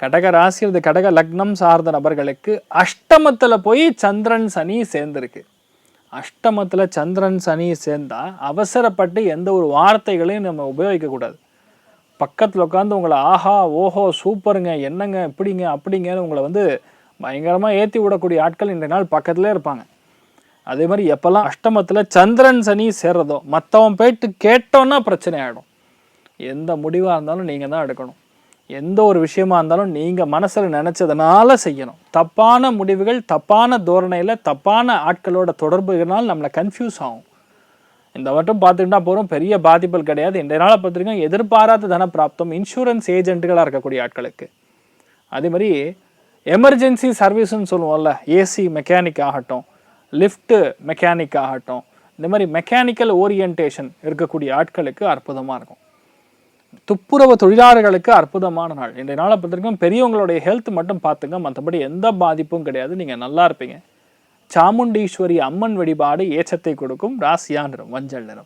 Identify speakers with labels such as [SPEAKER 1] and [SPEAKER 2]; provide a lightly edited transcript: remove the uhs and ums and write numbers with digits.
[SPEAKER 1] கடக ராசி அல்லது கடக லக்னம் சார்ந்த நபர்களுக்கு அஷ்டமத்தில் போய் சந்திரன் சனி சேர்ந்துருக்கு. அஷ்டமத்தில் சந்திரன் சனி சேர்ந்தால் அவசரப்பட்டு எந்த ஒரு வார்த்தைகளையும் நம்ம உபயோகிக்கக்கூடாது. பக்கத்தில் உட்காந்து உங்களை ஆஹா ஓஹோ சூப்பருங்க என்னங்க இப்படிங்க அப்படிங்கன்னு உங்களை வந்து பயங்கரமாக ஏற்றி விடக்கூடிய ஆட்கள் இன்றைய நாள் பக்கத்துலேயே இருப்பாங்க. அதே மாதிரி எப்போல்லாம் அஷ்டமத்தில் சந்திரன் சனி சேர்றதோ மற்றவன் போயிட்டு கேட்டோன்னா பிரச்சனை ஆகிடும். எந்த முடிவாக இருந்தாலும் நீங்கள் தான் எடுக்கணும். எந்த ஒரு விஷயமா இருந்தாலும் நீங்கள் மனசில் நினச்சதுனால செய்யணும். தப்பான முடிவுகள் தப்பான தோரணையில் தப்பான ஆட்களோட தொடர்புகளால் நம்மளை கன்ஃபியூஸ் ஆகும். இந்த மட்டும் பார்த்துக்கிட்டா போகிறோம், பெரிய பாதிப்புகள் கிடையாது. இன்றைய நாளை பார்த்துருக்கோம் எதிர்பாராத தன பிராப்தம் இன்சூரன்ஸ் ஏஜென்ட்டுகளாக இருக்கக்கூடிய ஆட்களுக்கு. அதே மாதிரி எமர்ஜென்சி சர்வீஸ்ன்னு சொல்லுவோம்ல, ஏசி மெக்கானிக் ஆகட்டும், லிஃப்ட்டு மெக்கானிக் ஆகட்டும், இந்த மாதிரி மெக்கானிக்கல் ஓரியன்டேஷன் இருக்கக்கூடிய ஆட்களுக்கு அற்புதமாக இருக்கும். துப்புரவு தொழிலாளர்களுக்கு அற்புதமான நாள். இன்றைய நாளை பொறுத்தவரைக்கும் பெரியவங்களுடைய ஹெல்த் மட்டும் பார்த்துங்க, மற்றபடி எந்த பாதிப்பும் கிடையாது. நீங்கள் நல்லா இருப்பீங்க. சாமுண்டீஸ்வரி அம்மன் வழிபாடு ஏற்றத்தை கொடுக்கும். ராசியா நிறம் மஞ்சள் நிறம்.